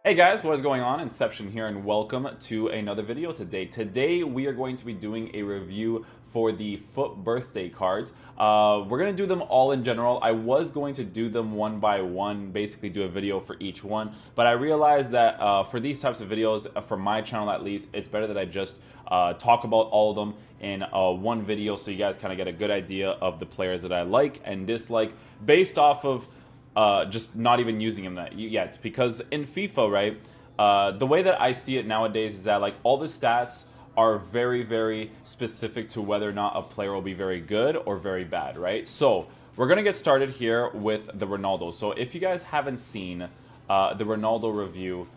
Hey guys, what is going on? Inception here and welcome to another video today. Today we are going to be doing a review for the FUT birthday cards. We're going to do them all in general. I was going to do them one by one, basically do a video for each one, but I realized that for these types of videos, for my channel at least, it's better that I just talk about all of them in one video so you guys kind of get a good idea of the players that I like and dislike based off of just not even using him yet, because in FIFA, right, the way that I see it nowadays is that like all the stats are very, very specific to whether or not a player will be very good or very bad, right? So we're gonna get started here with the Ronaldo. So if you guys haven't seen the Ronaldo review,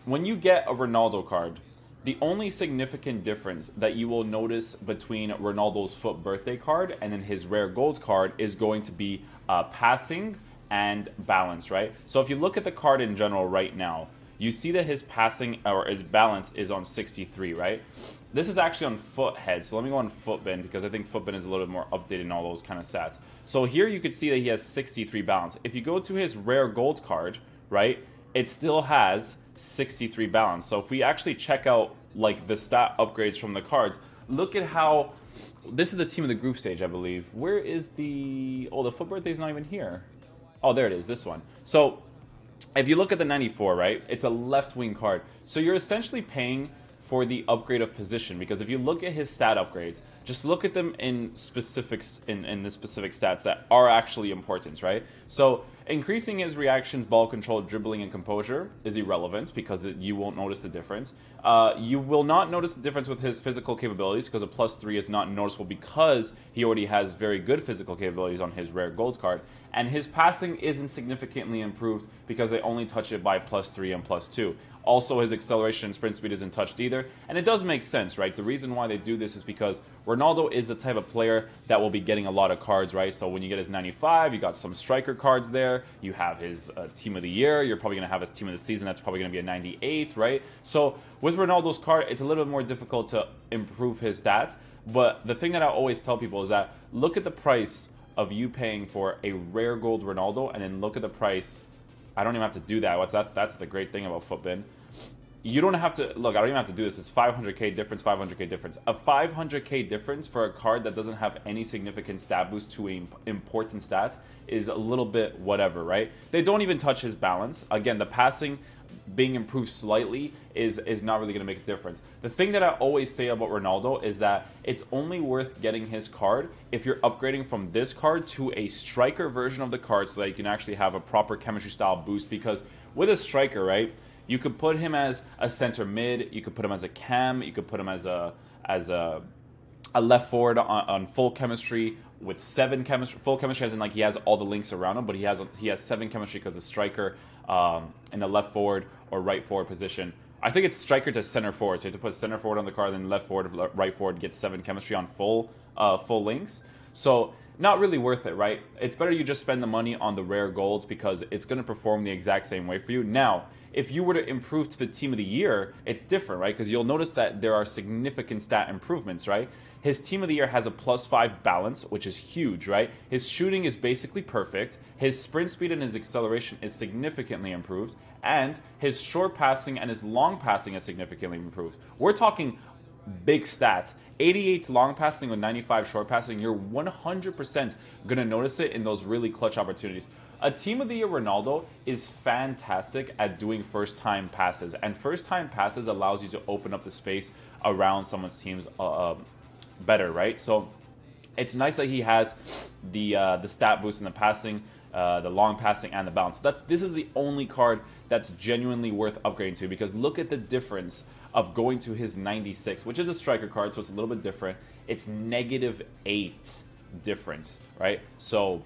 when you get a Ronaldo card, the only significant difference that you will notice between Ronaldo's FUT birthday card and then his rare golds card is going to be passing and balance, right? So if you look at the card in general right now, you see that his passing or his balance is on 63, right? This is actually on FUT head, so let me go on FUTbin because I think FUTbin is a little bit more updated in all those kind of stats. So here you can see that he has 63 balance. If you go to his rare gold card, right, it still has 63 balance. So if we actually check out like the stat upgrades from the cards, look at how this is the team of the group stage, I believe. Where is the the FUT birthday is not even here. Oh, there it is, this one. So if you look at the 94, right, it's a left wing card. So you're essentially paying for the upgrade of position, because if you look at his stat upgrades, just look at them in specifics, in the specific stats that are actually important, right? So increasing his reactions, ball control, dribbling, and composure is irrelevant because you won't notice the difference. You will not notice the difference with his physical capabilities because a +3 is not noticeable because he already has very good physical capabilities on his rare gold card. And his passing isn't significantly improved because they only touch it by +3 and +2. Also, his acceleration and sprint speed isn't touched either. And it does make sense, right? The reason why they do this is because Ronaldo is the type of player that will be getting a lot of cards, right? So when you get his 95, you got some striker cards there. You have his team of the year. You're probably going to have his team of the season. That's probably going to be a 98, right? So with Ronaldo's card, it's a little bit more difficult to improve his stats. But the thing that I always tell people is that look at the price of you paying for a rare gold Ronaldo, and then look at the price. I don't even have to do that. What's that? That's the great thing about FUTbin. You don't have to look. I don't even have to do this. It's 500k difference, 500k difference. A 500k difference for a card that doesn't have any significant stat boost to an important stat is a little bit whatever, right? They don't even touch his balance. Again, the passing being improved slightly is not really going to make a difference. The thing that I always say about Ronaldo is that it's only worth getting his card if you're upgrading from this card to a striker version of the card so that you can actually have a proper chemistry style boost, because with a striker, right, you could put him as a center mid, you could put him as a cam, you could put him as a left forward on full chemistry with 7 chemistry. Full chemistry as in like he has all the links around him, but he has 7 chemistry because the striker in the left forward or right forward position. I think it's striker to center forward. So you have to put center forward on the card, then left forward, right forward gets 7 chemistry on full links. So not really worth it, right? It's better you just spend the money on the rare golds because it's going to perform the exact same way for you. Now, if you were to improve to the team of the year, it's different, right? Because you'll notice that there are significant stat improvements, right? His team of the year has a +5 balance, which is huge, right? His shooting is basically perfect. His sprint speed and his acceleration is significantly improved. And his short passing and his long passing is significantly improved. We're talking big stats. 88 long passing with 95 short passing, you're 100% going to notice it in those really clutch opportunities. A team of the year Ronaldo is fantastic at doing first time passes, and first time passes allows you to open up the space around someone's teams better, right? So it's nice that he has the stat boost in the passing, the long passing, and the balance. So this is the only card that's genuinely worth upgrading to, because look at the difference of going to his 96, which is a striker card, so it's a little bit different. It's -8 difference, right? So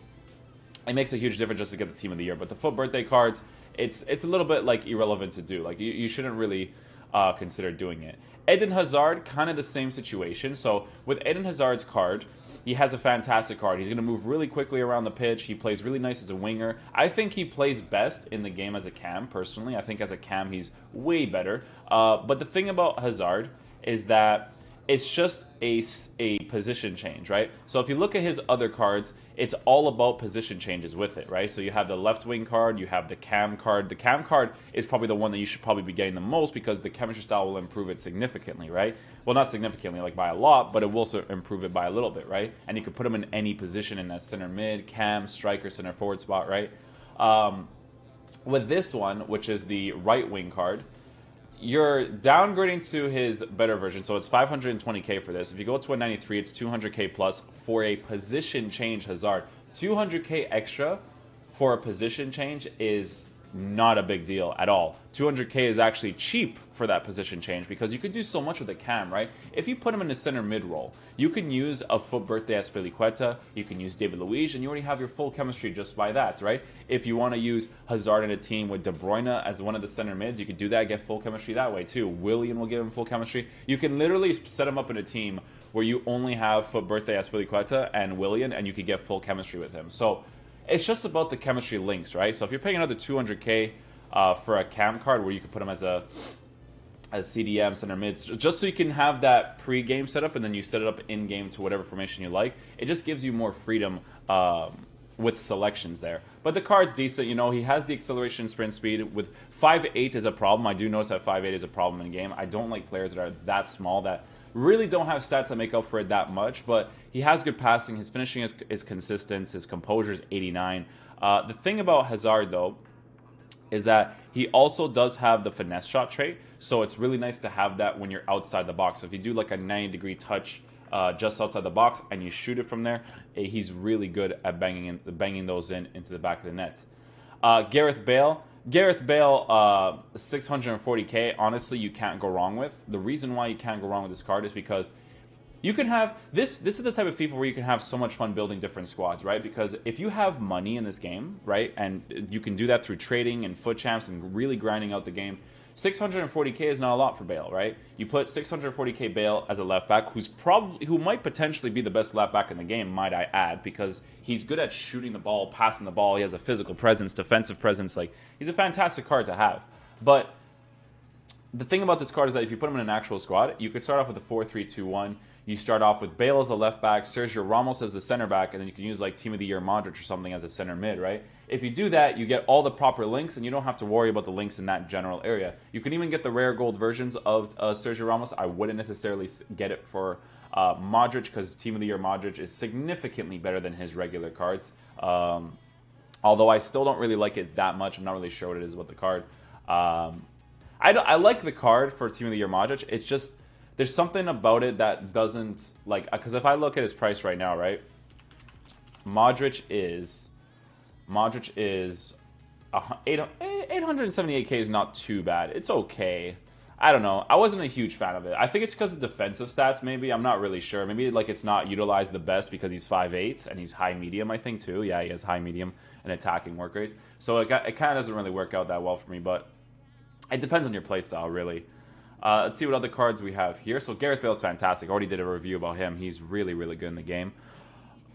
it makes a huge difference just to get the team of the year. But the FUT birthday cards, it's a little bit like irrelevant to do. Like you shouldn't really consider doing it. Eden Hazard, kind of the same situation. So with Eden Hazard's card, he has a fantastic card. He's going to move really quickly around the pitch. He plays really nice as a winger. I think he plays best in the game as a cam, personally. I think as a cam, he's way better. But the thing about Hazard is that it's just a position change, right? So if you look at his other cards, it's all about position changes with it, right? So you have the left wing card, you have the cam card. The cam card is probably the one that you should probably be getting the most because the chemistry style will improve it significantly, right? Well, not significantly, like by a lot, but it will improve it by a little bit, right? And you can put him in any position in that center mid, cam, striker, center forward spot, right? With this one, which is the right wing card, you're downgrading to his better version, so it's 520k for this. If you go to a 93, it's 200k plus for a position change Hazard. 200k extra for a position change is not a big deal at all. 200k is actually cheap for that position change because you could do so much with a cam, right? If you put him in the center mid role, you can use a foot birthday as Cuenta, you can use David Luiz, and you already have your full chemistry just by that, right? If you want to use Hazard in a team with De Bruyne as one of the center mids, you could do that, get full chemistry that way too. Willian will give him full chemistry. You can literally set him up in a team where you only have foot birthday as Cuenta and Willian, and you could get full chemistry with him. So it's just about the chemistry links, right? So if you're paying another 200k for a cam card where you could put him as a CDM, center mid, just so you can have that pre-game setup and then you set it up in-game to whatever formation you like, it just gives you more freedom with selections there. But the card's decent, you know, he has the acceleration sprint speed. With 5'8" is a problem. I do notice that 5'8" is a problem in game. I don't like players that are that small that really don't have stats that make up for it that much, but he has good passing. His finishing is consistent. His composure is 89. The thing about Hazard, though, is that he also does have the finesse shot trait, so it's really nice to have that when you're outside the box. So if you do like a 90-degree touch just outside the box and you shoot it from there, he's really good at banging those into the back of the net. Gareth Bale, 640k, honestly, you can't go wrong with. The reason why you can't go wrong with this card is because you can have this is the type of FIFA where you can have so much fun building different squads, right? Because if you have money in this game, right, and you can do that through trading and foot champs and really grinding out the game, 640k is not a lot for Bale, right? You put 640k Bale as a left back who might potentially be the best left back in the game, might I add, because he's good at shooting the ball, passing the ball, he has a physical presence, defensive presence, like he's a fantastic card to have. But the thing about this card is that if you put him in an actual squad, you could start off with a 4-3-2-1. You start off with Bale as a left back, Sergio Ramos as the center back, and then you can use like Team of the Year Modric or something as a center mid, right? If you do that, you get all the proper links, and you don't have to worry about the links in that general area. You can even get the rare gold versions of Sergio Ramos. I wouldn't necessarily get it for Modric because Team of the Year Modric is significantly better than his regular cards. Although I still don't really like it that much. I'm not really sure what it is about the card. I like the card for Team of the Year Modric. It's just there's something about it that doesn't, like, because if I look at his price right now, right, Modric is 878k is not too bad. It's okay. I don't know. I wasn't a huge fan of it. I think it's because of defensive stats, maybe. I'm not really sure. Maybe like it's not utilized the best because he's 5'8" and he's high medium, I think, too. Yeah, he has high medium and attacking work rates. So it kind of doesn't really work out that well for me, but it depends on your playstyle, really. Let's see what other cards we have here. So Gareth Bale's fantastic. I already did a review about him. He's really, really good in the game.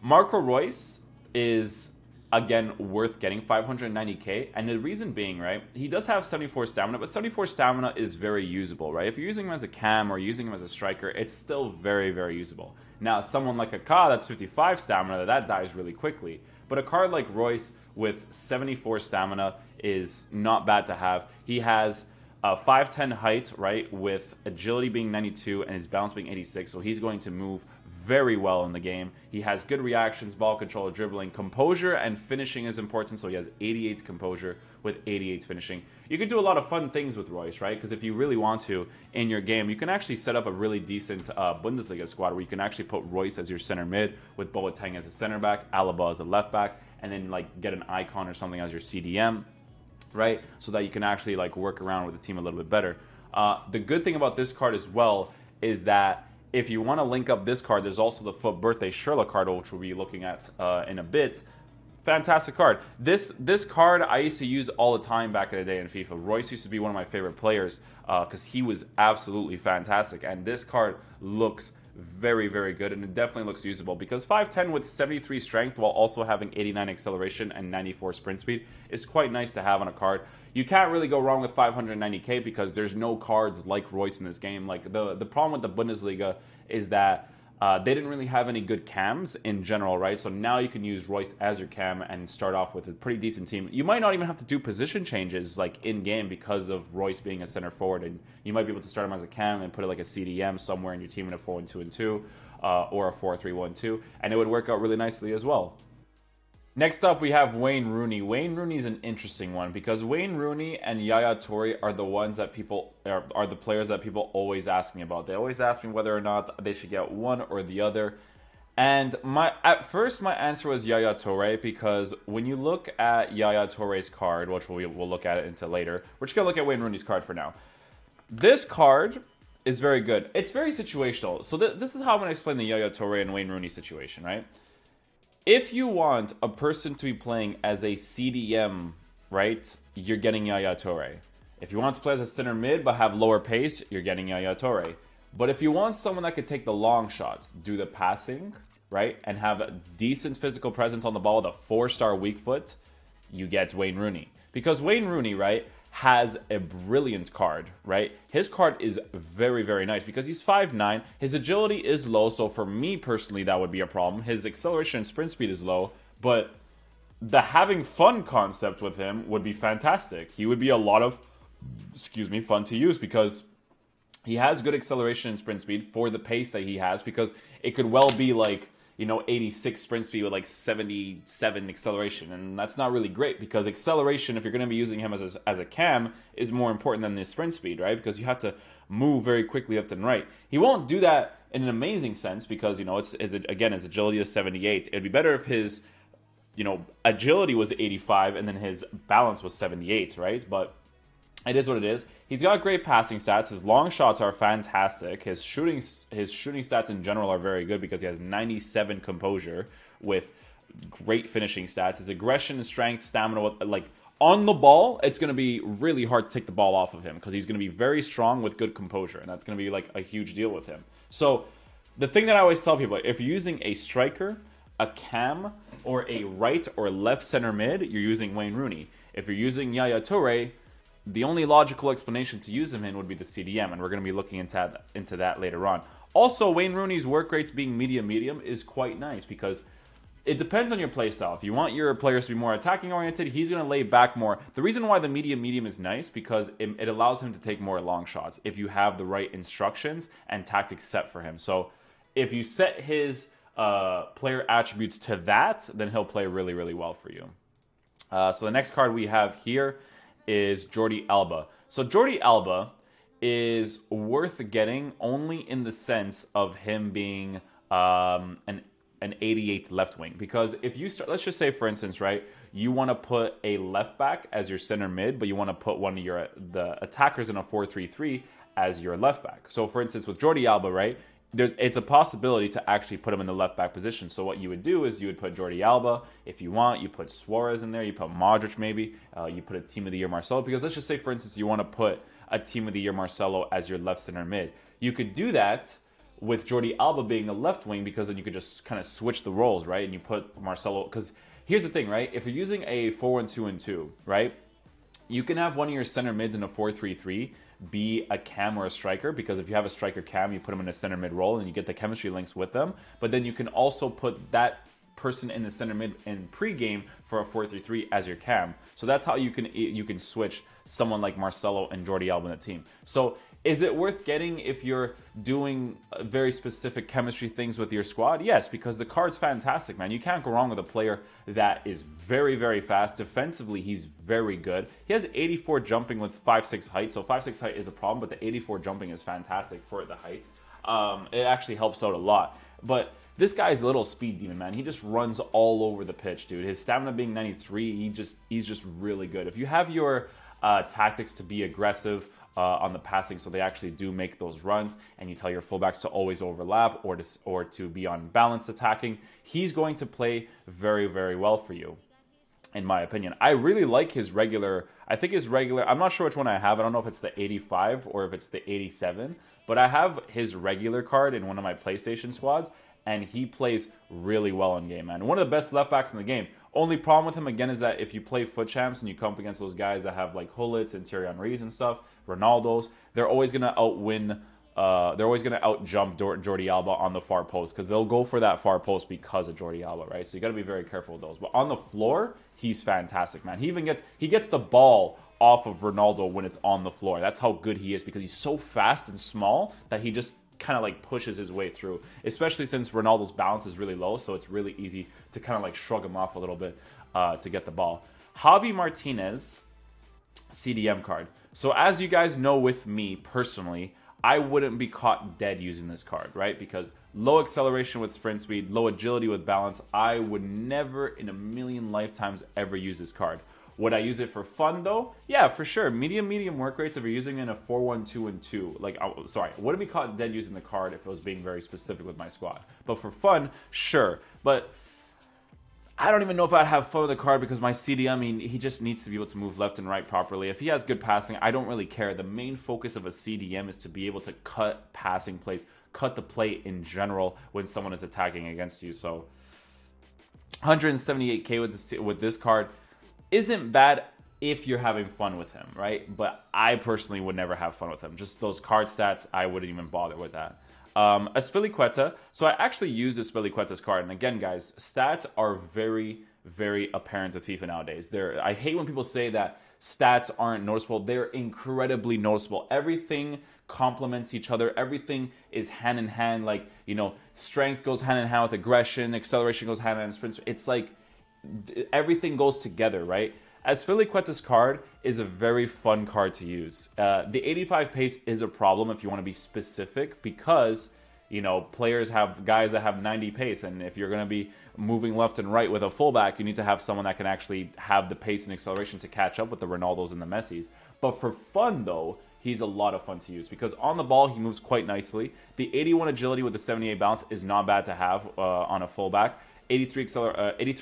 Marco Royce is, again, worth getting 590k. And the reason being, right, he does have 74 stamina, but 74 stamina is very usable, right? If you're using him as a cam or using him as a striker, it's still very, very usable. Now, someone like a Ka, that's 55 stamina, that dies really quickly. But a card like Royce with 74 stamina is not bad to have. He has 5'10" height, right, with agility being 92 and his balance being 86, so he's going to move very well in the game. He has good reactions, ball control, dribbling, composure, and finishing is important, so he has 88 composure with 88 finishing. You can do a lot of fun things with Royce, right, because if you really want to in your game, you can actually set up a really decent Bundesliga squad where you can actually put Royce as your center mid with Boateng as a center back, Alaba as a left back, and then like get an icon or something as your CDM. Right, so that you can actually like work around with the team a little bit better. The good thing about this card as well is that if you want to link up this card, there's also the Foot Birthday Sherlock card, which we'll be looking at in a bit. Fantastic card. This card I used to use all the time back in the day in FIFA. Royce used to be one of my favorite players because he was absolutely fantastic, and this card looks very, very good, and it definitely looks usable because 5'10 with 73 strength while also having 89 acceleration and 94 sprint speed is quite nice to have on a card. You can't really go wrong with 590k because there's no cards like Royce in this game. Like the problem with the Bundesliga is that they didn't really have any good cams in general, right? So now you can use Royce as your cam and start off with a pretty decent team. You might not even have to do position changes like in-game because of Royce being a center forward, and you might be able to start him as a cam and put it like a CDM somewhere in your team in a 4-1-2-2 or a 4-3-1-2, and it would work out really nicely as well. Next up, we have Wayne Rooney. Wayne Rooney is an interesting one because Wayne Rooney and Yaya Toure are the ones that people are the players that people always ask me about. They always ask me whether or not they should get one or the other. And at first my answer was Yaya Toure because when you look at Yaya Toure's card, which we'll look at it into later, we're just gonna look at Wayne Rooney's card for now. This card is very good. It's very situational. So this is how I'm gonna explain the Yaya Toure and Wayne Rooney situation, right? If you want a person to be playing as a CDM, right, you're getting Yaya Toure. If you want to play as a center mid but have lower pace, you're getting Yaya Toure. But if you want someone that could take the long shots, do the passing, right, and have a decent physical presence on the ball with a 4-star weak foot, you get Wayne Rooney. Because Wayne Rooney, right, has a brilliant card, right? His card is very, very nice because he's 5'9". His agility is low, so for me personally, that would be a problem. His acceleration and sprint speed is low, but the having fun concept with him would be fantastic. He would be a lot of, fun to use because he has good acceleration and sprint speed for the pace that he has, because it could well be like, 86 sprint speed with like 77 acceleration, and that's not really great because acceleration, if you're going to be using him as a cam, is more important than the sprint speed, right? Because you have to move very quickly left and right. He won't do that in an amazing sense because, his agility is 78. It'd be better if his, agility was 85 and then his balance was 78, right? But it is what it is. He's got great passing stats. His long shots are fantastic. His shooting stats in general are very good because he has 97 composure with great finishing stats. His aggression, strength, stamina, like on the ball, it's going to be really hard to take the ball off of him because he's going to be very strong with good composure, and that's going to be like a huge deal with him. So the thing that I always tell people, if you're using a striker, a cam, or a right or left center mid, you're using Wayne Rooney. If you're using Yaya Toure, the only logical explanation to use him in would be the CDM, and we're going to be looking into that later on. Also, Wayne Rooney's work rates being medium is quite nice because it depends on your playstyle. If you want your players to be more attacking oriented, he's going to lay back more. The reason why the medium is nice because it allows him to take more long shots if you have the right instructions and tactics set for him. So if you set his player attributes to that, then he'll play really, really well for you. So the next card we have here is Jordi Alba. So Jordi Alba is worth getting only in the sense of him being an 88 left wing, because if you start, let's just say for instance, right, you want to put a left back as your center mid, but you want to put one of the attackers in a 4-3-3 as your left back. So for instance with Jordi Alba, right, it's a possibility to actually put him in the left back position. So what you would do is you would put Jordi Alba. If you want, you put Suarez in there. You put Modric maybe. You put a Team of the Year Marcelo. Because let's just say, for instance, you want to put a Team of the Year Marcelo as your left center mid. You could do that with Jordi Alba being the left wing because then you could just kind of switch the roles, right? And you put Marcelo. Because here's the thing, right? If you're using a 4-1-2-2, right? You can have one of your center mids in a 4-3-3 be a cam or a striker, because if you have a striker cam, you put them in a center mid role and you get the chemistry links with them. But then you can also put that person in the center mid in pre-game for a 4-3-3 as your cam. So that's how you can switch someone like Marcelo and Jordi Alba in the team. So is it worth getting if you're doing very specific chemistry things with your squad? Yes, because the card's fantastic, man. You can't go wrong with a player that is very, very fast. Defensively, he's very good. He has 84 jumping with 5'6" height, so 5'6" height is a problem, but the 84 jumping is fantastic for the height. It actually helps out a lot. But this guy's a little speed demon, man. He just runs all over the pitch, dude. His stamina being 93, he's just really good. If you have your tactics to be aggressive on the passing, so they actually do make those runs, and you tell your fullbacks to always overlap or to be on balance attacking, he's going to play very, very well for you. in my opinion. I really like his regular, I think his regular, I'm not sure which one I have. I don't know if it's the 85 or if it's the 87, but I have his regular card in one of my PlayStation squads, and he plays really well in game, man. One of the best left backs in the game. Only problem with him, again, is that if you play foot champs and you come up against those guys that have like Hullets and Thierry Henrys and stuff, Ronaldos, they're always going to outwin, they're always going to out-jump Jordi Alba on the far post, because they'll go for that far post because of Jordi Alba, right? So you got to be very careful with those. But on the floor, he's fantastic, man. He gets the ball off of Ronaldo when it's on the floor. That's how good he is, because he's so fast and small that he just kind of like pushes his way through, especially since Ronaldo's balance is really low, so it's really easy to kind of like shrug him off a little bit to get the ball. Javi Martinez, CDM card. So as you guys know, with me personally, I wouldn't be caught dead using this card, right? Because low acceleration with sprint speed, low agility with balance, I would never in a million lifetimes ever use this card. Would I use it for fun though? Yeah, for sure. Medium work rates if you're using it in a 4-1-2 and 2. Like, sorry, I wouldn't be caught dead using the card if it was being very specific with my squad. But for fun, sure. But I don't even know if I'd have fun with the card, because my CDM, I mean, he just needs to be able to move left and right properly. If he has good passing, I don't really care. The main focus of a CDM is to be able to cut passing plays, cut the play in general when someone is attacking against you. So 178k with this card isn't bad if you're having fun with him, right? But I personally would never have fun with him. Just those card stats, I wouldn't even bother with that. Azpilicueta. So I actually used Azpilicueta's card. And again, guys, stats are very, very apparent with FIFA nowadays. I hate when people say that stats aren't noticeable. They're incredibly noticeable. Everything complements each other. Everything is hand in hand. Like, you know, strength goes hand in hand with aggression. Acceleration goes hand in hand with sprint. It's like everything goes together, right? Azpilicueta's card is a very fun card to use. The 85 pace is a problem if you want to be specific, because, you know, players have guys that have 90 pace, and if you're going to be moving left and right with a fullback, you need to have someone that can actually have the pace and acceleration to catch up with the Ronaldos and the Messis. But for fun, though, he's a lot of fun to use, because on the ball, he moves quite nicely. The 81 agility with the 78 balance is not bad to have on a fullback. 83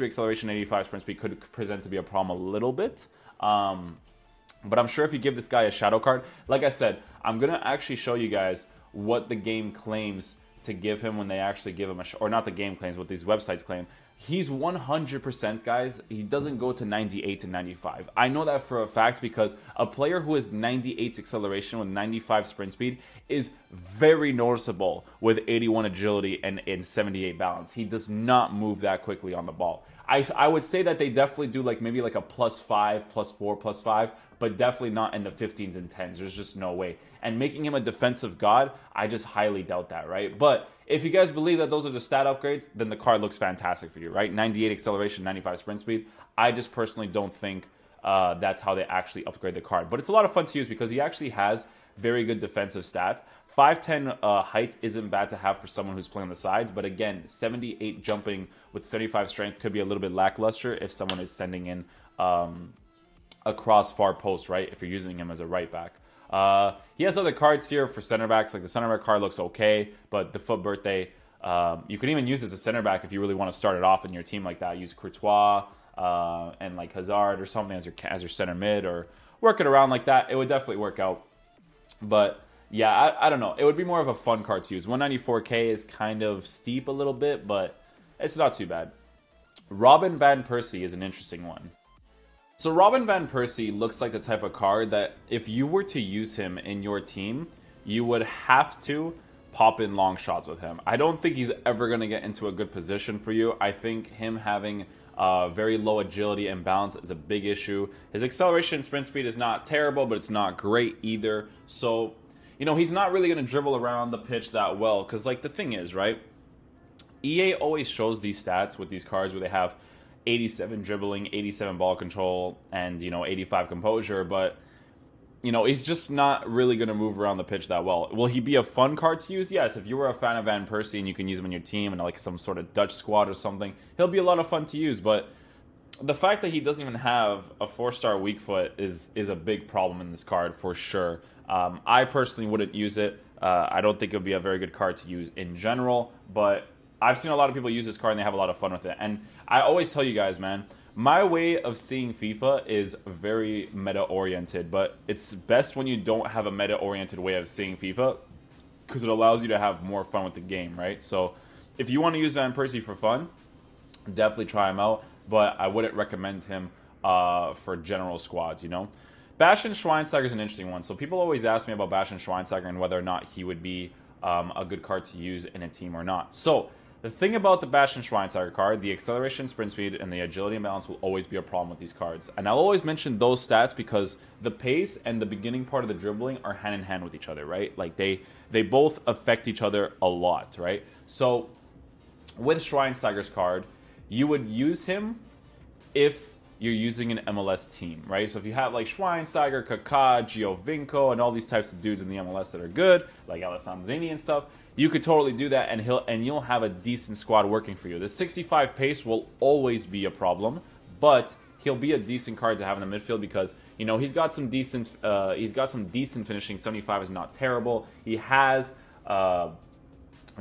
acceleration, 85 sprint speed could present to be a problem a little bit. But I'm sure if you give this guy a shadow card, like I said, I'm going to actually show you guys what the game claims to give him when they actually give him or not the game claims, what these websites claim. He's 100%, guys. He doesn't go to 98 to 95. I know that for a fact, because a player who has 98 acceleration with 95 sprint speed is very noticeable with 81 agility and 78 balance. He does not move that quickly on the ball. I would say that they definitely do like maybe like a +5, +4, +5, but definitely not in the 15s and 10s. There's just no way. And making him a defensive god, I just highly doubt that, right? But if you guys believe that those are the stat upgrades, then the card looks fantastic for you, right? 98 acceleration, 95 sprint speed. I just personally don't think that's how they actually upgrade the card. But it's a lot of fun to use, because he actually has very good defensive stats. 5'10 height isn't bad to have for someone who's playing on the sides, but again, 78 jumping with 75 strength could be a little bit lackluster if someone is sending in across far post, right? If you're using him as a right back. He has other cards here for center backs. Like the center back card looks okay, but the foot birthday, you can even use as a center back if you really want to start it off in your team like that. Use Courtois and like Hazard or something as your center mid, or work it around like that. It would definitely work out. But yeah, I don't know. It would be more of a fun card to use. 194k is kind of steep a little bit, but it's not too bad. Robin van Persie is an interesting one. So Robin van Persie looks like the type of card that if you were to use him in your team, you would have to pop in long shots with him. I don't think he's ever going to get into a good position for you. I think him having very low agility and balance is a big issue. His acceleration and sprint speed is not terrible, but it's not great either. So, you know, he's not really going to dribble around the pitch that well, because, like, the thing is, right, EA always shows these stats with these cards where they have 87 dribbling, 87 ball control, and, you know, 85 composure, but, you know, he's just not really going to move around the pitch that well. Will he be a fun card to use? Yes, if you were a fan of Van Persie and you can use him in your team and like some sort of Dutch squad or something, he'll be a lot of fun to use, but the fact that he doesn't even have a 4-star weak foot is a big problem in this card for sure. I personally wouldn't use it. I don't think it would be a very good card to use in general, but I've seen a lot of people use this card and they have a lot of fun with it. And I always tell you guys, man, My way of seeing FIFA is very meta-oriented, but it's best when you don't have a meta-oriented way of seeing FIFA because it allows you to have more fun with the game, right? So if you want to use Van Persie for fun, definitely try him out, but I wouldn't recommend him for general squads, you know? Bastian Schweinsteiger is an interesting one. So people always ask me about Bastian Schweinsteiger and whether or not he would be a good card to use in a team or not. So the thing about the Bastian Schweinsteiger card, the acceleration, sprint speed, and the agility and balance will always be a problem with these cards. And I'll always mention those stats because the pace and the beginning part of the dribbling are hand in hand with each other, right? Like they both affect each other a lot, right? So with Schweinsteiger's card, you would use him if you're using an MLS team, right? So if you have like Schweinsteiger, Kaká, Giovinco, and all these types of dudes in the MLS that are good, like Alessandro and stuff, you could totally do that, and you'll have a decent squad working for you. The 65 pace will always be a problem, but he'll be a decent card to have in the midfield because you know he's got some decent finishing. 75 is not terrible. He has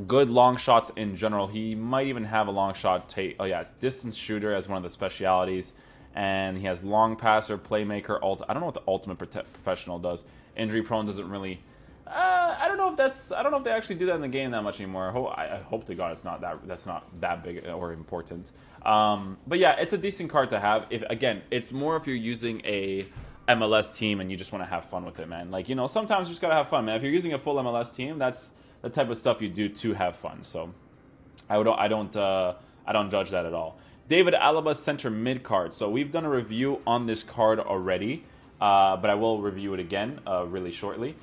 good long shots in general. He might even have a long shot take. Oh yeah, it's distance shooter as one of the specialities. And he has long passer, playmaker, I don't know what the ultimate professional does. Injury prone doesn't really. I don't know if they actually do that in the game that much anymore. I hope to God that's not that big or important. But yeah, it's a decent card to have. It's more if you're using a MLS team and you just want to have fun with it, man. Like, you know, sometimes you just gotta have fun, man. If you're using a full MLS team, that's the type of stuff you do to have fun. So I don't judge that at all. David Alaba center mid card. So we've done a review on this card already, but I will review it again really shortly,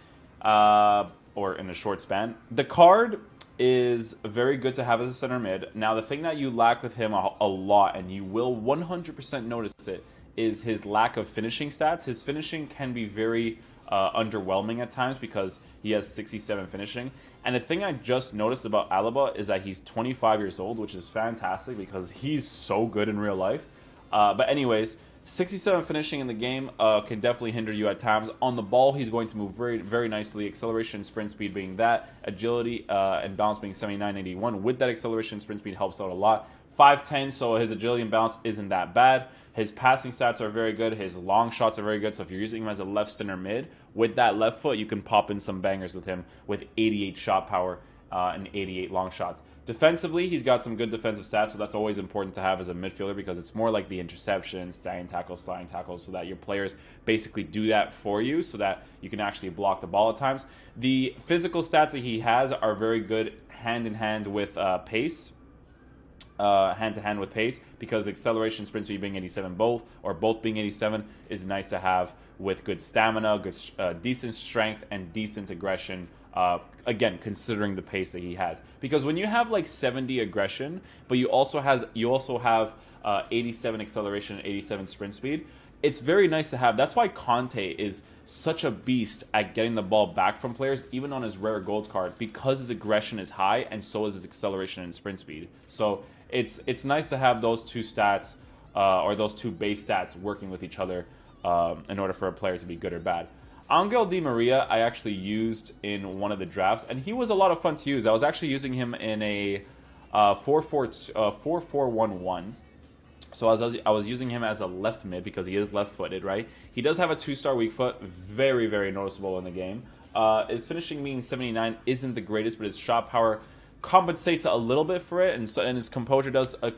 or in a short span. The card is very good to have as a center mid. Now, the thing that you lack with him a lot, and you will 100% notice it, is his lack of finishing stats. His finishing can be very underwhelming at times because he has 67 finishing. And the thing I just noticed about Alaba is that he's 25 years old, which is fantastic because he's so good in real life. But anyways, 67 finishing in the game can definitely hinder you at times. On the ball, he's going to move very, very nicely. Acceleration, sprint speed being that. Agility and balance being 79, 81. With that acceleration, sprint speed helps out a lot. 5'10", so his agility and balance isn't that bad. His passing stats are very good. His long shots are very good. So if you're using him as a left center mid, with that left foot, you can pop in some bangers with him with 88 shot power and 88 long shots. Defensively, he's got some good defensive stats, so that's always important to have as a midfielder because it's more like the interceptions, standing tackles, sliding tackles, so that your players basically do that for you so that you can actually block the ball at times. The physical stats that he has are very good hand-in-hand with pace. Hand-to-hand with pace, because acceleration, sprint speed being 87 both being 87 is nice to have with good stamina, good decent strength, and decent aggression. Again, considering the pace that he has, because when you have like 70 aggression, but you also have 87 acceleration and 87 sprint speed, it's very nice to have. That's why Conte is such a beast at getting the ball back from players, even on his rare gold card, because his aggression is high and so is his acceleration and sprint speed. So it's nice to have those two stats or those two base stats working with each other in order for a player to be good or bad. Angel Di Maria I actually used in one of the drafts, and he was a lot of fun to use. I was actually using him in a 4-4-1-1. So I was using him as a left mid because he is left-footed, right? He does have a 2-star weak foot, very, very noticeable in the game. His finishing being 79 isn't the greatest, but his shot power compensates a little bit for it, and his composure does a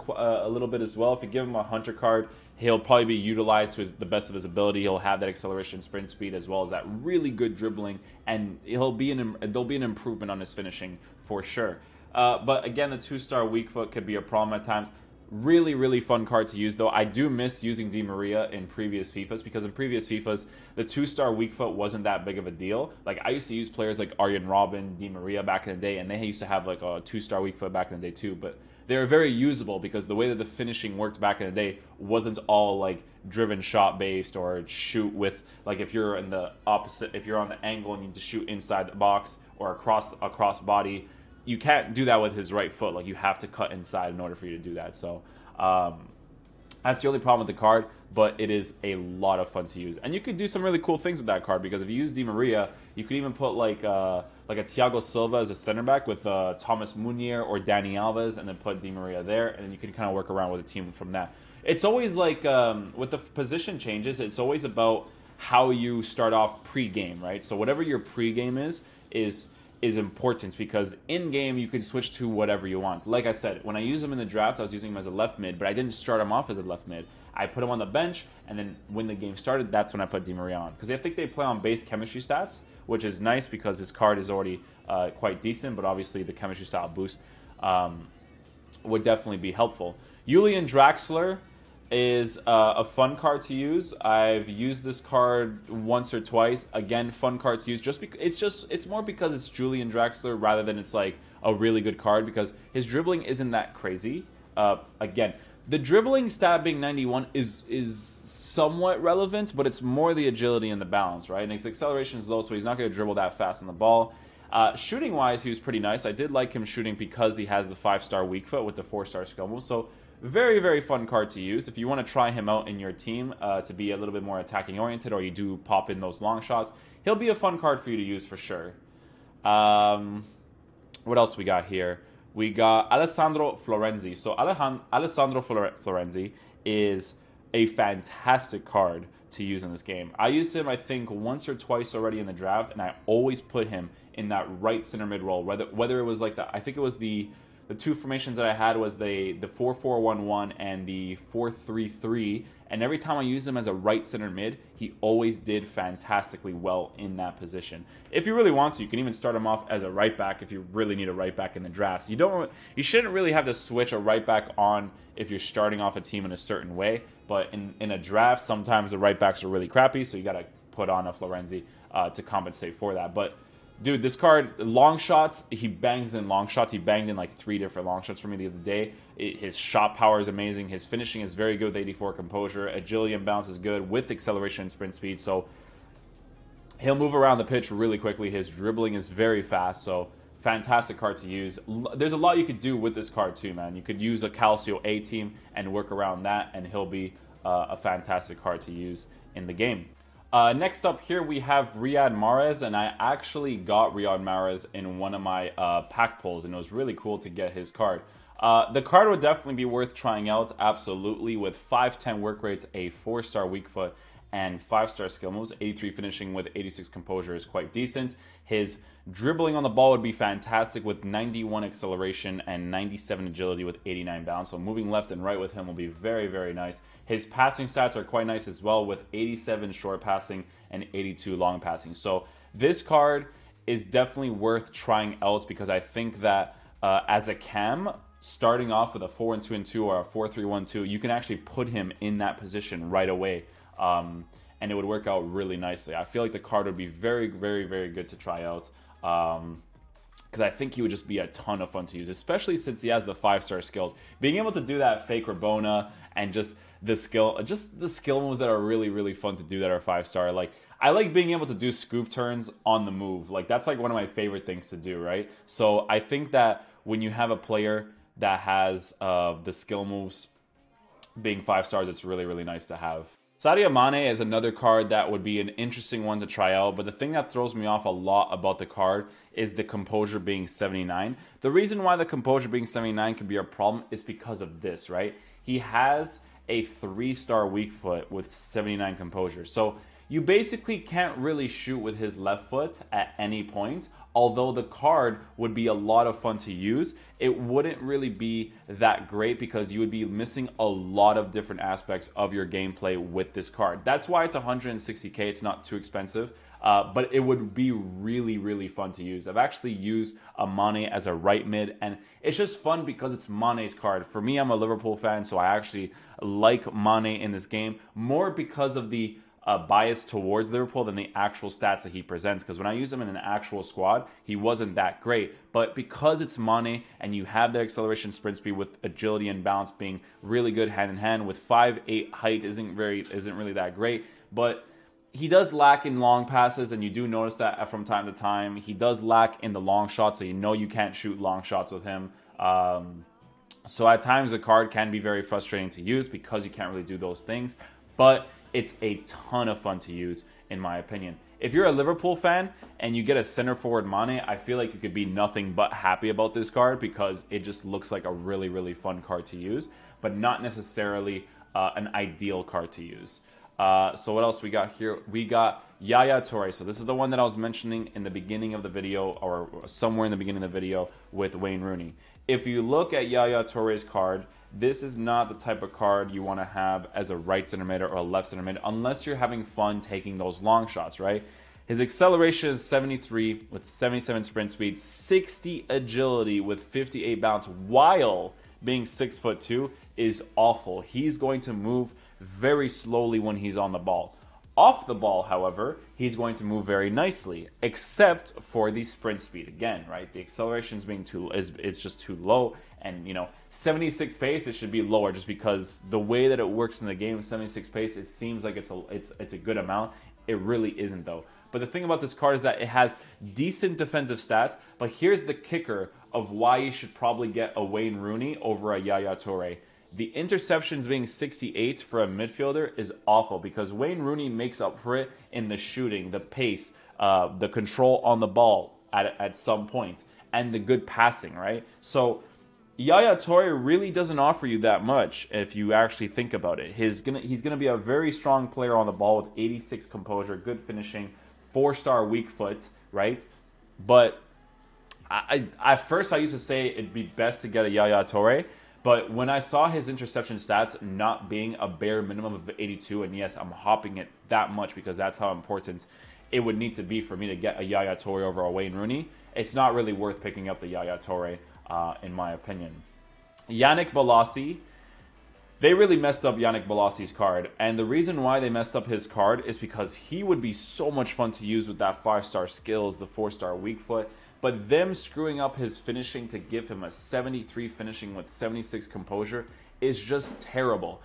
little bit as well. If you give him a hunter card, he'll probably be utilized to the best of his ability. He'll have that acceleration, sprint speed, as well as that really good dribbling, and there'll be an improvement on his finishing for sure. But again, the 2-star weak foot could be a problem at times. Really, really fun card to use, though. I do miss using Di Maria in previous FIFAs, because in previous FIFAs, the 2-star weak foot wasn't that big of a deal. Like, I used to use players like Arjen Robben, Di Maria back in the day, and they used to have like a 2-star weak foot back in the day too. But they were very usable because the way that the finishing worked back in the day wasn't all like driven shot based or shoot with, like, if you're in the opposite, if you're on the angle and you need to shoot inside the box or across body. You can't do that with his right foot. Like, you have to cut inside in order for you to do that. So that's the only problem with the card, but it is a lot of fun to use. And you could do some really cool things with that card, because if you use Di Maria, you could even put like a Thiago Silva as a center back with Thomas Munier or Dani Alves, and then put Di Maria there, and then you can kind of work around with a team from that. It's always like, with the position changes, it's always about how you start off pre-game, right? So whatever your pre-game is important, because in-game you can switch to whatever you want. Like I said, when I use him in the draft, I was using him as a left mid, but I didn't start him off as a left mid. I put him on the bench, and then when the game started, that's when I put Di Maria on. Because I think they play on base chemistry stats, which is nice because his card is already quite decent, but obviously the chemistry style boost would definitely be helpful. Julian Draxler is a fun card to use. I've used this card once or twice. Again, fun card to use. It's more because it's Julian Draxler rather than it's like a really good card, because his dribbling isn't that crazy. Again, the dribbling stat being 91 is somewhat relevant, but it's more the agility and the balance, right? And his acceleration is low, so he's not going to dribble that fast on the ball. Shooting wise, he was pretty nice. I did like him shooting because he has the 5-star weak foot with the 4-star skill move. So very, very fun card to use. If you want to try him out in your team to be a little bit more attacking oriented, or you do pop in those long shots, he'll be a fun card for you to use for sure. What else we got here? We got Alessandro Florenzi. So Alessandro Florenzi is a fantastic card to use in this game. I used him, I think, once or twice already in the draft, and I always put him in that right center mid role. Whether it was like I think it was the two formations that I had was the 4-4-1-1 and the 4-3-3, and every time I used him as a right center mid, he always did fantastically well in that position. If you really want to, you can even start him off as a right back if you really need a right back in the drafts. You shouldn't really have to switch a right back on if you're starting off a team in a certain way, but in a draft, sometimes the right backs are really crappy, so you got to put on a Florenzi to compensate for that. But dude, this card, long shots, he bangs in long shots. He banged in like 3 different long shots for me the other day. His shot power is amazing. His finishing is very good with 84 composure. Agility and balance is good with acceleration and sprint speed. So he'll move around the pitch really quickly. His dribbling is very fast. So fantastic card to use. There's a lot you could do with this card too, man. You could use a Calcio A team and work around that, and he'll be a fantastic card to use in the game. Next up here we have Riyad Mahrez, and I actually got Riyad Mahrez in one of my pack pulls, and it was really cool to get his card. The card would definitely be worth trying out, absolutely, with 5'10 work rates, a 4-star weak foot, and 5-star skill moves. 83 finishing with 86 composure is quite decent. His dribbling on the ball would be fantastic with 91 acceleration and 97 agility with 89 balance. So moving left and right with him will be very, very nice. His passing stats are quite nice as well, with 87 short passing and 82 long passing. So this card is definitely worth trying out, because I think that as a cam, starting off with a 4-2-2 or a 4-3-1-2, you can actually put him in that position right away. And it would work out really nicely. I feel like the card would be very, very, very good to try out, because I think he would just be a ton of fun to use, especially since he has the 5-star skills. Being able to do that fake Rabona and just the skill moves that are really, really fun to do that are 5-star. Like, I like being able to do scoop turns on the move. Like, that's like one of my favorite things to do, right? So I think that when you have a player that has the skill moves being 5 stars, it's really, really nice to have. Sadio Mane is another card that would be an interesting one to try out, but the thing that throws me off a lot about the card is the composure being 79. The reason why the composure being 79 can be a problem is because of this, right? He has a 3-star weak foot with 79 composure. So you basically can't really shoot with his left foot at any point. Although the card would be a lot of fun to use, it wouldn't really be that great, because you would be missing a lot of different aspects of your gameplay with this card. That's why it's 160k. It's not too expensive, but it would be really, really fun to use. I've actually used a Mane as a right mid, and it's just fun because it's Mane's card. For me, I'm a Liverpool fan, so I actually like Mane in this game more because of the bias towards Liverpool than the actual stats that he presents, because when I use him in an actual squad, he wasn't that great. But because it's Mane and you have the acceleration sprint speed with agility and balance being really good hand in hand, with 5'8" height isn't really that great, but he does lack in long passes, and you do notice that from time to time. He does lack in the long shots, so you know you can't shoot long shots with him. So at times the card can be very frustrating to use because you can't really do those things, but it's a ton of fun to use, in my opinion. If you're a Liverpool fan and you get a center forward Mane, I feel like you could be nothing but happy about this card, because it just looks like a really, really fun card to use, but not necessarily an ideal card to use. So what else we got here? We got Yaya Toure. So this is the one that I was mentioning in the beginning of the video, or somewhere in the beginning of the video, with Wayne Rooney. If you look at Yaya Toure's card, this is not the type of card you want to have as a right center mid or a left center mid, unless you're having fun taking those long shots, right? His acceleration is 73 with 77 sprint speed, 60 agility with 58 bounce, while being 6'2" is awful. He's going to move very slowly when he's on the ball. Off the ball, however, he's going to move very nicely, except for the sprint speed. Again, right? The acceleration is just too low, and 76 pace, it should be lower, just because the way that it works in the game, 76 pace, it seems like it's a good amount. It really isn't, though. But the thing about this card is that it has decent defensive stats, but here's the kicker of why you should probably get a Wayne Rooney over a Yaya Toure. The interceptions being 68 for a midfielder is awful, because Wayne Rooney makes up for it in the shooting, the pace, the control on the ball at some points, and the good passing, right? So Yaya Toure really doesn't offer you that much if you actually think about it. He's gonna be a very strong player on the ball with 86 composure, good finishing, 4-star weak foot, right? But at first I used to say it'd be best to get a Yaya Toure. But when I saw his interception stats not being a bare minimum of 82, and yes, I'm hopping it that much because that's how important it would need to be for me to get a Yaya Toure over a Wayne Rooney, it's not really worth picking up the Yaya Toure, in my opinion. Yannick Bolasie, they really messed up Yannick Bolassie's card. And the reason why they messed up his card is because he would be so much fun to use with that 5-star skills, the 4-star weak foot. But them screwing up his finishing to give him a 73 finishing with 76 composure is just terrible.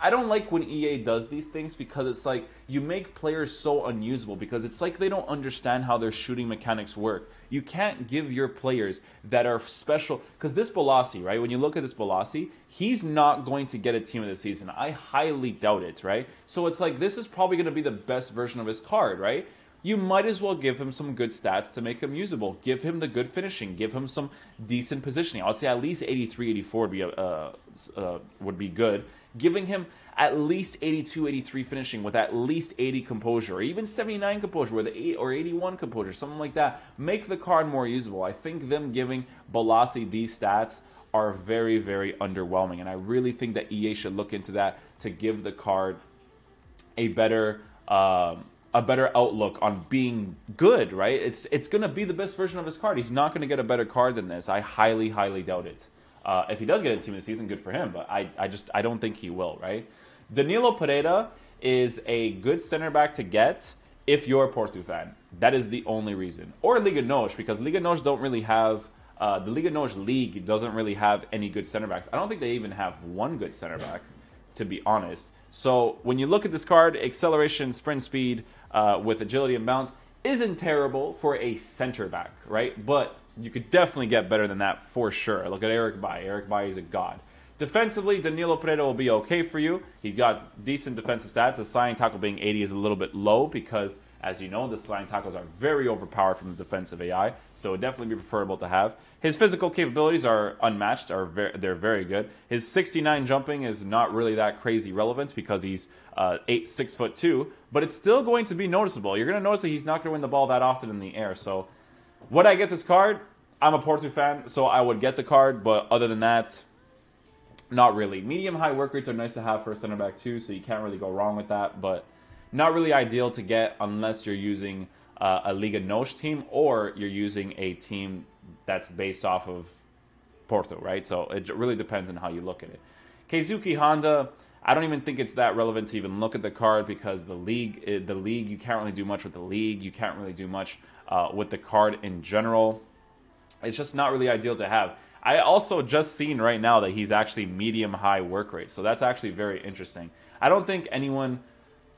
I don't like when EA does these things, because it's like you make players so unusable, because it's like they don't understand how their shooting mechanics work. You can't give your players that are special, because this Bolasie, right? When you look at this Bolasie, he's not going to get a team of the season. I highly doubt it, right? So it's like this is probably going to be the best version of his card, right? You might as well give him some good stats to make him usable. Give him the good finishing. Give him some decent positioning. I'll say at least 83, 84 would be good. Giving him at least 82, 83 finishing with at least 80 composure, or even 79 composure with 8 or 81 composure, something like that. Make the card more usable. I think them giving Bolasie these stats are very, very underwhelming, and I really think that EA should look into that to give the card a better outlook on being good, right? It's going to be the best version of his card. He's not going to get a better card than this. I highly, highly doubt it. If he does get a team of the season, good for him, but I don't think he will, right? Danilo Pereira is a good center back to get if you're a Porto fan. That is the only reason. Or Liga NOS, because Liga NOS don't really have... the Liga NOS league doesn't really have any good center backs. I don't think they even have one good center back, to be honest. So when you look at this card, acceleration, sprint speed with agility and bounce isn't terrible for a center back, right? But you could definitely get better than that for sure. Look at Eric Bailly. Eric Bailly is a god. Defensively, Danilo Pereira will be okay for you. He's got decent defensive stats. The sliding tackle being 80 is a little bit low because, as you know, the sliding tackles are very overpowered from the defensive AI, so it would definitely be preferable to have. His physical capabilities are unmatched. They're very good. His 69 jumping is not really that crazy relevant because he's 6'2", but it's still going to be noticeable. You're going to notice that he's not going to win the ball that often in the air. So would I get this card? I'm a Porto fan, so I would get the card, but other than that, not really. Medium-high work rates are nice to have for a center back too, so you can't really go wrong with that, but not really ideal to get unless you're using a Liga NOS team or you're using a team that's based off of Porto, right? So it really depends on how you look at it. Keisuke Honda, I don't even think it's that relevant to even look at the card because the league, you can't really do much with the league. You can't really do much with the card in general. It's just not really ideal to have. I also just seen right now that he's actually medium-high work rate, so that's actually very interesting. I don't think anyone...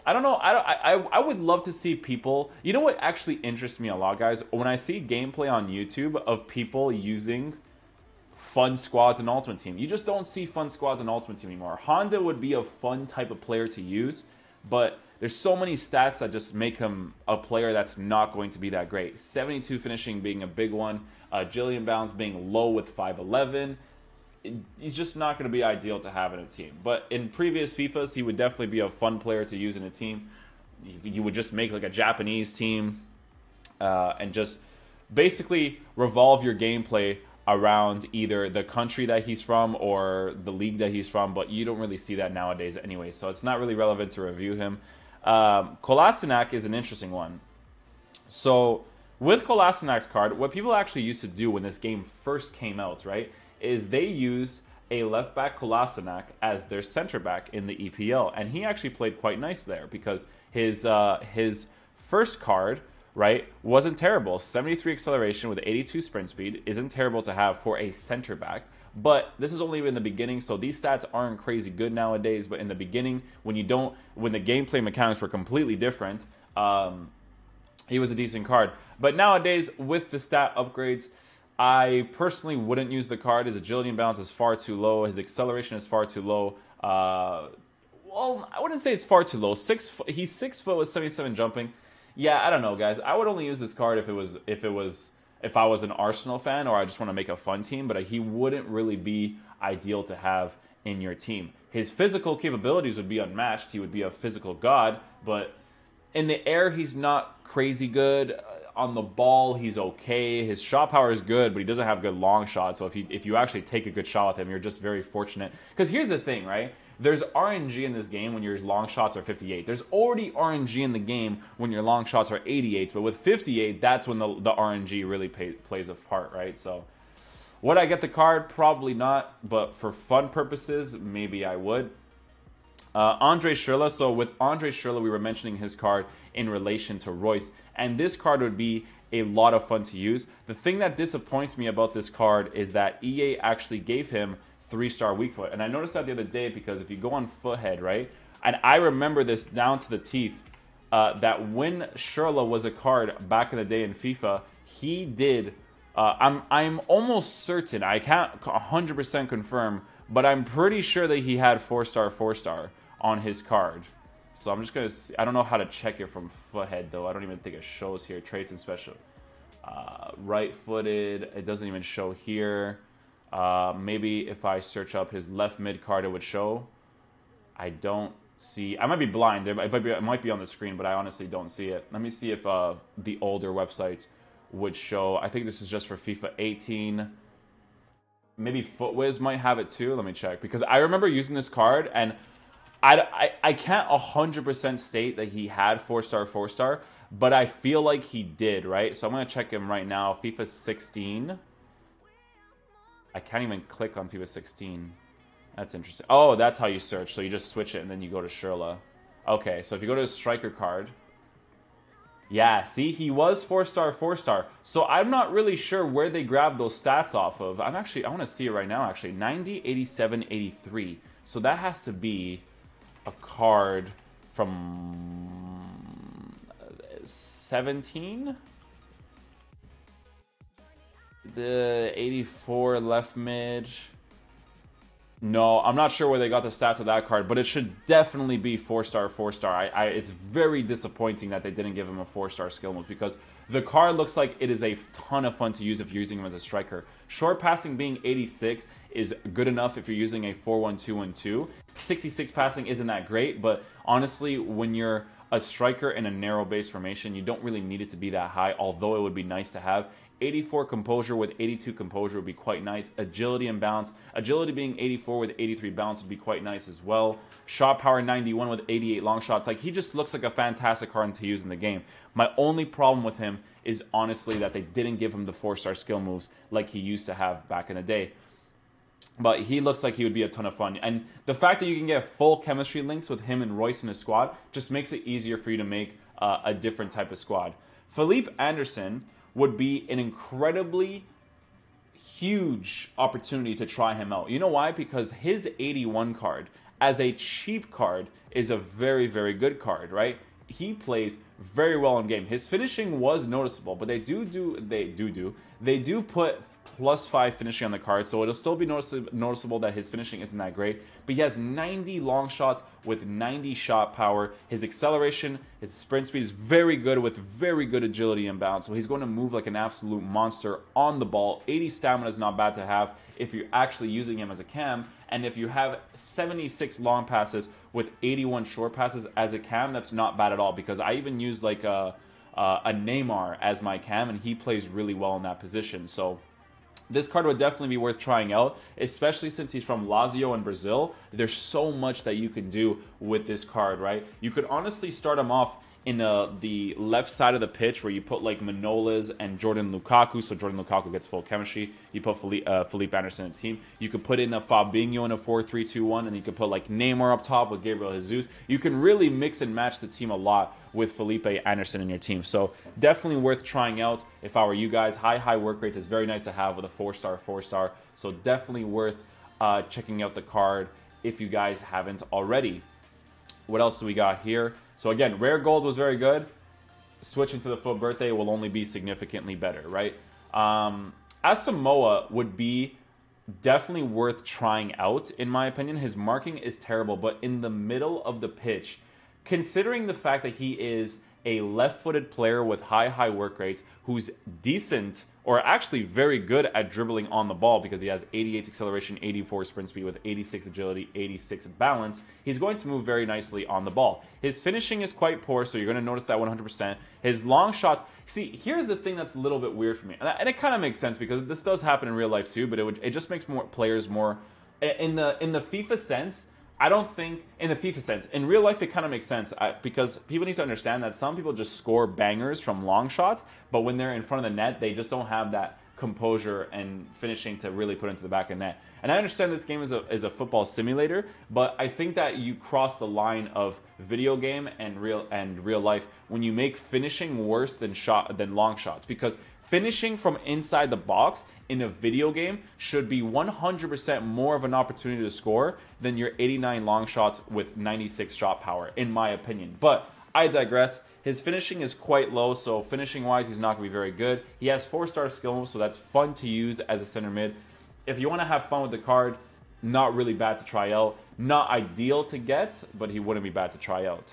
I don't know. I would love to see people... You know what actually interests me a lot, guys? When I see gameplay on YouTube of people using fun squads in Ultimate Team. You just don't see fun squads in Ultimate Team anymore. Honda would be a fun type of player to use, but there's so many stats that just make him a player that's not going to be that great. 72 finishing being a big one. Agility and balance being low with 5'11". he's just not going to be ideal to have in a team. But in previous FIFAs, he would definitely be a fun player to use in a team. You would just make like a Japanese team and just basically revolve your gameplay around either the country that he's from or the league that he's from, but you don't really see that nowadays anyway, so it's not really relevant to review him. Kolasinac is an interesting one. So with Kolasinac's card, what people actually used to do when this game first came out, right, is they use a left back Kolasinac as their center back in the EPL, and he actually played quite nice there because his first card, right, wasn't terrible. 73 acceleration with 82 sprint speed isn't terrible to have for a center back, but this is only in the beginning, so these stats aren't crazy good nowadays. But in the beginning, when the gameplay mechanics were completely different, he was a decent card. But nowadays, with the stat upgrades, I personally wouldn't use the card. His agility and balance is far too low. His acceleration is far too low. Well, I wouldn't say it's far too low. He's 6 foot with 77 jumping. Yeah, I don't know, guys. I would only use this card if I was an Arsenal fan or I just want to make a fun team, but he wouldn't really be ideal to have in your team. His physical capabilities would be unmatched. He would be a physical god, but in the air, he's not crazy good. On the ball, he's okay. His shot power is good, but he doesn't have good long shots. So if you actually take a good shot with him, you're just very fortunate. Because here's the thing, right? There's RNG in this game when your long shots are 58. There's already RNG in the game when your long shots are 88. But with 58, that's when the RNG really plays a part, right? So would I get the card? Probably not. But for fun purposes, maybe I would. Andre Schürrle. So with Andre Schürrle, we were mentioning his card in relation to Royce. And this card would be a lot of fun to use. The thing that disappoints me about this card is that EA actually gave him 3-star weak foot. And I noticed that the other day because if you go on Foothead, right? And I remember this down to the teeth, that when Schürrle was a card back in the day in FIFA, he did, I'm almost certain, I can't 100% confirm, but I'm pretty sure that he had 4-star on his card. So I'm just going to see. I don't know how to check it from Foothead, though. I don't even think it shows here. Traits and special. Right-footed. It doesn't even show here. Maybe if I search up his left mid card, it would show. I don't see. I might be blind. It might be on the screen, but I honestly don't see it. Let me see if the older websites would show. I think this is just for FIFA 18. Maybe FootWiz might have it too. Let me check. Because I remember using this card, and I can't 100% state that he had 4-star, but I feel like he did, right? So I'm going to check him right now. FIFA 16. I can't even click on FIFA 16. That's interesting. Oh, that's how you search. So you just switch it and then you go to Schürrle. Okay, so if you go to his striker card. Yeah, see, he was 4-star. So I'm not really sure where they grabbed those stats off of. I want to see it right now, actually. 90, 87, 83. So that has to be a card from 17? The 84 left mid. No, I'm not sure where they got the stats of that card, but it should definitely be 4-star. It's very disappointing that they didn't give him a 4-star skill move because the card looks like it is a ton of fun to use if you're using him as a striker. Short passing being 86 is good enough if you're using a 4-1-2-1-2. 66 passing isn't that great, but honestly, when you're a striker in a narrow base formation, you don't really need it to be that high, although it would be nice to have. 84 composure with 82 composure would be quite nice. Agility and balance. Agility being 84 with 83 balance would be quite nice as well. Shot power 91 with 88 long shots. Like, he just looks like a fantastic card to use in the game. My only problem with him is honestly that they didn't give him the 4-star skill moves like he used to have back in the day. But he looks like he would be a ton of fun. And the fact that you can get full chemistry links with him and Royce in his squad just makes it easier for you to make a different type of squad. Felipe Anderson would be an incredibly huge opportunity to try him out. You know why? Because his 81 card, as a cheap card, is a very, very good card, right? He plays very well in game. His finishing was noticeable, but they do put +5 finishing on the card, so it'll still be noticeable that his finishing isn't that great. But he has 90 long shots with 90 shot power. His acceleration, his sprint speed is very good with very good agility and balance. So he's going to move like an absolute monster on the ball. 80 stamina is not bad to have if you're actually using him as a cam. And if you have 76 long passes with 81 short passes as a cam, that's not bad at all, because I even use like a Neymar as my cam, and he plays really well in that position. So this card would definitely be worth trying out, especially since he's from Lazio in Brazil. There's so much that you can do with this card, right? You could honestly start him off in the left side of the pitch, where you put like Manolas and Jordan Lukaku, so Jordan Lukaku gets full chemistry. You put Felipe Anderson in the team. You could put in a Fabinho in a 4-3-2-1, and you could put like Neymar up top with Gabriel Jesus. You can really mix and match the team a lot with Felipe Anderson in your team. So definitely worth trying out if I were you guys. High work rates is very nice to have with a 4-star. So definitely worth checking out the card if you guys haven't already. What else do we got here? So again, rare gold was very good. Switching to the FUT birthday will only be significantly better, right? Samoa would be definitely worth trying out, in my opinion. His marking is terrible, but in the middle of the pitch, considering the fact that he is a left-footed player with high work rates, who's decent, or actually very good at dribbling on the ball, because he has 88 acceleration, 84 sprint speed with 86 agility, 86 balance, he's going to move very nicely on the ball. His finishing is quite poor, so you're going to notice that 100%. His long shots, see, here's the thing that's a little bit weird for me, and it kind of makes sense, because this does happen in real life too, but it just makes more players more, in the FIFA sense, I don't think, in the FIFA sense, in real life it kind of makes sense, because people need to understand that some people just score bangers from long shots, but when they're in front of the net, they just don't have that composure and finishing to really put into the back of the net. And I understand this game is a football simulator, but I think that you cross the line of video game and real life when you make finishing worse than long shots, because finishing from inside the box in a video game should be 100% more of an opportunity to score than your 89 long shots with 96 shot power, in my opinion. But I digress. His finishing is quite low, so finishing-wise, he's not going to be very good. He has 4-star skill moves, so that's fun to use as a center mid. If you want to have fun with the card, not really bad to try out. Not ideal to get, but he wouldn't be bad to try out.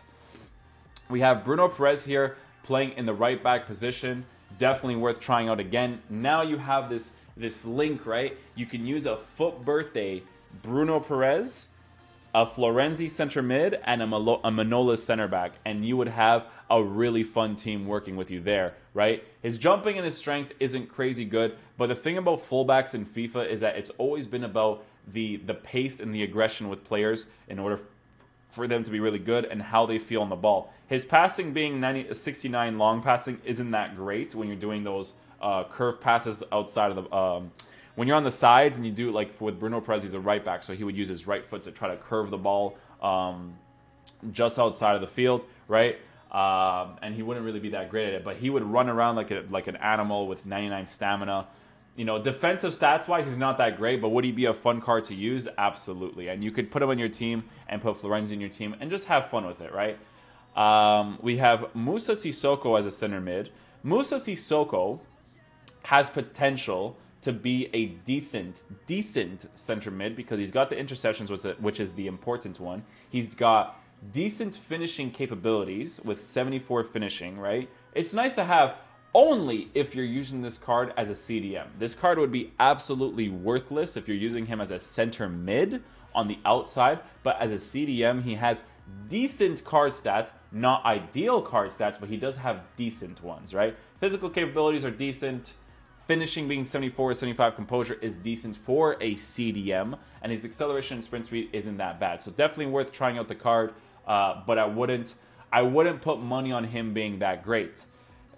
We have Bruno Perez here playing in the right back position. Definitely worth trying out again. Now you have this link, right? You can use a FUT birthday Bruno Perez, a Florenzi center mid, and a Manolas center back, and you would have a really fun team working with you there, right? His jumping and his strength isn't crazy good, but the thing about fullbacks in FIFA is that it's always been about the pace and the aggression with players in order for them to be really good and how they feel on the ball. His passing being 69 long passing isn't that great when you're doing those curve passes outside of the... when you're on the sides and you do, like with Bruno Perez, he's a right back, so he would use his right foot to try to curve the ball just outside of the field, right? And he wouldn't really be that great at it, but he would run around like an animal with 99 stamina. You know, defensive stats-wise, he's not that great, but would he be a fun card to use? Absolutely. And you could put him on your team and put Florenzi in your team and just have fun with it, right? We have Moussa Sissoko as a center mid. Moussa Sissoko has potential to be a decent center mid, because he's got the interceptions, which is the important one. He's got decent finishing capabilities with 74 finishing, right? It's nice to have only if you're using this card as a CDM. This card would be absolutely worthless if you're using him as a center mid on the outside, but as a CDM, he has decent card stats, not ideal card stats, but he does have decent ones, right? Physical capabilities are decent. Finishing being 74 75, composure is decent for a CDM, and his acceleration and sprint speed isn't that bad. So definitely worth trying out the card, but I wouldn't put money on him being that great.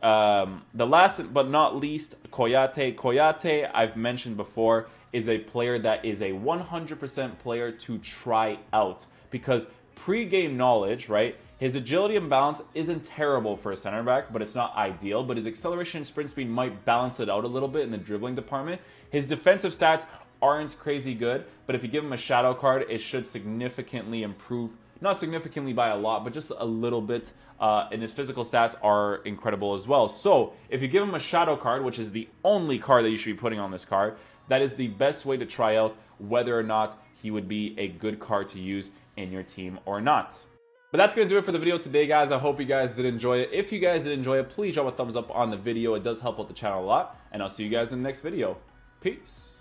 The last but not least, Koyate. Koyate, I've mentioned before, is a player that is a 100% player to try out, because pre-game knowledge, right? His agility and balance isn't terrible for a center back, but it's not ideal. But his acceleration and sprint speed might balance it out a little bit in the dribbling department. His defensive stats aren't crazy good, but if you give him a shadow card, it should significantly improve not significantly by a lot, but just a little bit. And his physical stats are incredible as well. So if you give him a shadow card, which is the only card that you should be putting on this card, that is the best way to try out whether or not he would be a good card to use in your team or not. But that's going to do it for the video today, guys. I hope you guys did enjoy it. If you guys did enjoy it, please drop a thumbs up on the video. It does help out the channel a lot. And I'll see you guys in the next video. Peace.